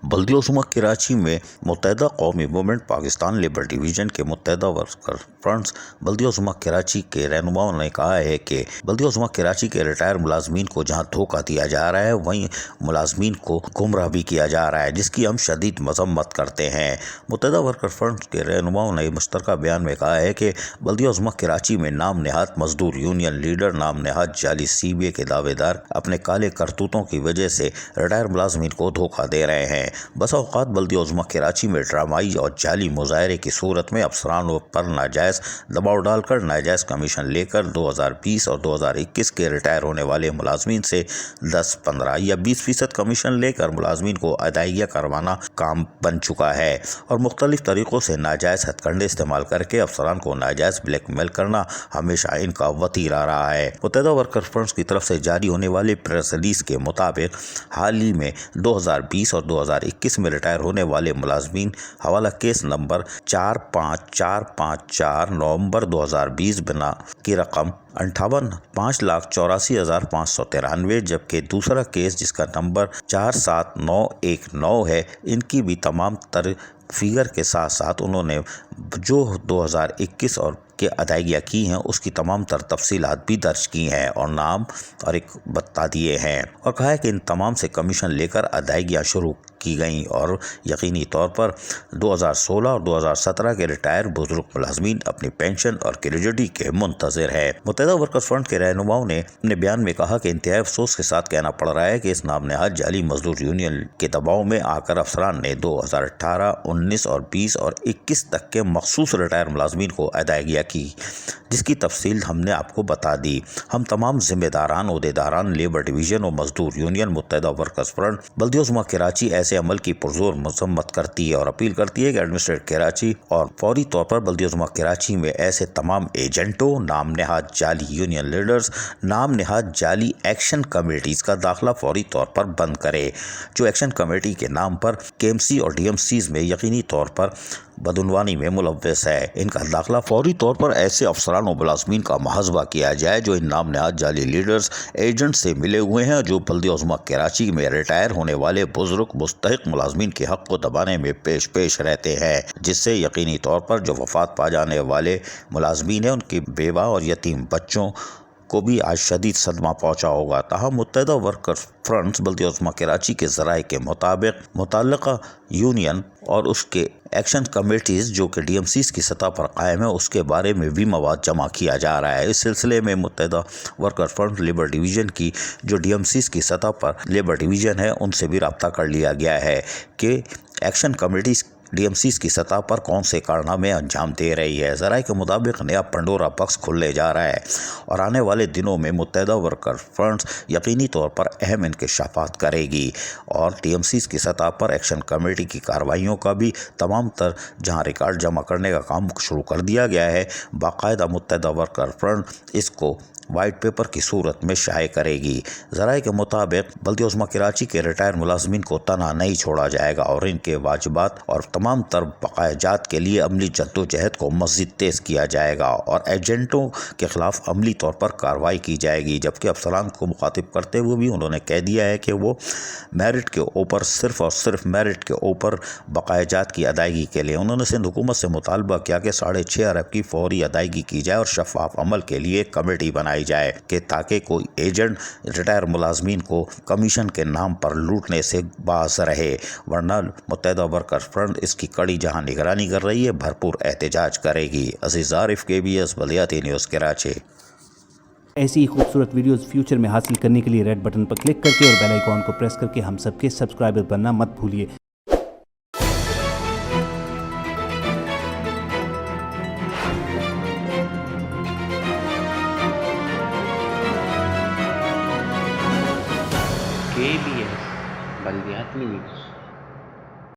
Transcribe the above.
बल्दिया उस्मा कराची में मुत्तहदा कौमी movement Pakistan labour division के मुत्तहदा वर्कर फ्रंट्स बल्दिया उस्मा कराची के रहनुमाओं ने कहा है कि बल्दिया उस्मा कराची के रिटायर मुलाजमीन को जहां धोखा दिया जा रहा है वहीं मुलाजमीन को गुमराह भी किया जा रहा है, जिसकी हम शदीद मजम्मत करते हैं। मुत्तहदा वर्कर फ्रंट्स के रहनुमाओं ने मुश्तरका बयान में कहा है कि बल्दिया उस्मा कराची में नाम नेहाद मजदूर यूनियन लीडर नाम नेहाद जाली CBA के दावेदार अपने काले करतूतों की वजह से रिटायर मुलाजमीन को धोखा दे रहे हैं। बस औक़ात बल्दिया उज़्मा कराची में ड्रामाई और जाली मुजाहरे की सूरत में अफसरानों पर नाजायज़ दबाव डालकर नाजायज़ कमीशन लेकर 2020 और 2021 के रिटायर होने वाले मुलाजमीन से 10, 15 या 20% कमीशन लेकर मुलाजमीन को अदायगियाँ करवाना काम बन चुका है और मुख्तलिफ तरीक़ों से नाजायज़ हथकंडे इस्तेमाल करके अफसरान को नाजायज़ ब्लैकमेल करना हमेशा इनका वतीरा रहा है। मुत्तहदा वर्कर फ्रंट्स की तरफ से जारी होने वाले प्रेस रिलीज़ के मुताबिक हाल ही में 2020 और 2021 में रिटायर होने वाले मुलाजमीन हवाला केस नंबर 45454 नवंबर 2020 बिना की रकम 5,84,593, जबकि दूसरा केस जिसका नंबर 47919 है, इनकी भी तमाम तर फिगर के साथ साथ उन्होंने जो 2021 और के अदायगियाँ की हैं उसकी तमाम तर तफसीलात भी दर्ज की हैं और नाम और एक बता दिए हैं और कहा है कि इन तमाम से कमीशन लेकर अदायगियाँ शुरू की गई और यकीनी तौर पर 2016 और 2017 के रिटायर बुजुर्ग मुलाजमीन अपनी पेंशन और ग्रेजुटी के मुंतज़िर है। मुत्तहदा वर्कर्स फ्रंट के रहनुमाओं ने अपने बयान में कहा कि इंतहाई अफसोस के साथ कहना पड़ रहा है कि इस नाम नेहाद जाली मजदूर यूनियन के दबाव में आकर अफसरान ने 2018, 19 और 20 और 21 तक के मखसूस रिटायर मुलाजमीन को अदायगियाँ की, जिसकी तफसील हमने आपको बता दी। हम तमाम जिम्मेदारान, ओहदेदारान, लेबर डिवीज़न और मजदूर यूनियन मुत्तहदा वर्कर्स फ्रंट बल्दिया उज़्मा कराची ऐसे अमल की पुरजोर मजम्मत करती है और अपील करती है कि एडमिनिस्ट्रेट कराची और फौरी तौर पर बल्दिया उज़्मा कराची में ऐसे तमाम एजेंटों, नाम नेहाद जाली यूनियन लीडर्स, नाम नेहाद जाली एक्शन कमेटीज़ का दाखिला फौरी तौर पर बंद करे, जो एक्शन कमेटी के नाम पर KMC और DMCs में यकीनी तौर पर बदउनवानी में मुलव्वस है। इनका दाखिला फौरी तौर पर ऐसे अफसरान और मुलाजमीन का मुहासबा किया जाए जो इन नाम नेहाद जाली लीडर्स एजेंट से मिले हुए हैं, जो बल्दिया उज़्मा कराची में रिटायर होने वाले बुजुर्ग मुस्तहिक मुलाजमीन के हक़ को दबाने में पेश रहते हैं, जिससे यकीनी तौर पर जो वफात पा जाने वाले मुलाजमीन हैं उनकी बेवा और यतीम बच्चों को भी आज शदीद सदमा पहुँचा होगा। ताहम मुत्तहदा वर्कर फ्रंट्स बल्दिया उज़्मा कराची के ज़राए के मुताबिक मुतल्लका यूनियन और उसके एक्शन कमेटीज़ जो कि DMCs की सतह पर कायम है उसके बारे में भी मवाद जमा किया जा रहा है। इस सिलसिले में मुत्तहदा वर्कर फ्रंट लेबर डिवीज़न की जो DMCs की सतह पर लेबर डिवीज़न है उनसे भी रब्ता कर लिया गया है कि एक्शन कमेटीज़ DMCs की सतह पर कौन से कारनामे अंजाम दे रही है। ज़राए के मुताबिक नया पंडोरा बक्स खुलने जा रहा है और आने वाले दिनों में मुत्तहदा वर्कर फ्रंट्स यकीनी तौर पर अहम इंकशाफात करेगी और DMCs की सतह पर एक्शन कमेटी की कार्रवाइयों का भी तमाम तर जहां रिकॉर्ड जमा करने का काम शुरू कर दिया गया है, बाकायदा मुत्तहदा वर्कर फ्रंट इसको वाइट पेपर की सूरत में शाये करेगी। ज़राए के मुताबिक बल्दिया उज़्मा कराची के रिटायर मुलाजमीन को तना नहीं छोड़ा जाएगा और इनके वाजिबात और तमाम तर बकायाजात के लिए अमली जद्दोजहद को मज़ीद तेज़ किया जाएगा और एजेंटों के ख़िलाफ़ अमली तौर पर कार्रवाई की जाएगी। जबकि अफसरान को मुखातिब करते हुए भी उन्होंने कह दिया है कि वो मेरिट के ऊपर सिर्फ़ और सिर्फ मेरिट के ऊपर बकायाजात की अदायगी के लिए उन्होंने सिंध हुकूमत से मुतालबा किया कि 6.5 अरब की फौरी अदायगी की जाए और शफाफ अमल के लिए कमेटी बनाई जाए कि ताकि कोई एजेंट रिटायर मुलाजमीन को कमीशन के नाम पर लूटने से बाज रहे, वरना मुत्तहदा वर्कर फ्रंट इसकी कड़ी जहां निगरानी कर रही है भरपूर एहतजाज करेगी। अज़ीज़ आरिफ, KBS बल्दियाती न्यूज़ कराची। ऐसी ही खूबसूरत वीडियोस फ्यूचर में हासिल करने के लिए रेड बटन पर क्लिक करके और बेल आइकॉन को प्रेस करके हम सबके सब्सक्राइबर बनना मत भूलिए। KBS बल्दियाती न्यूज़।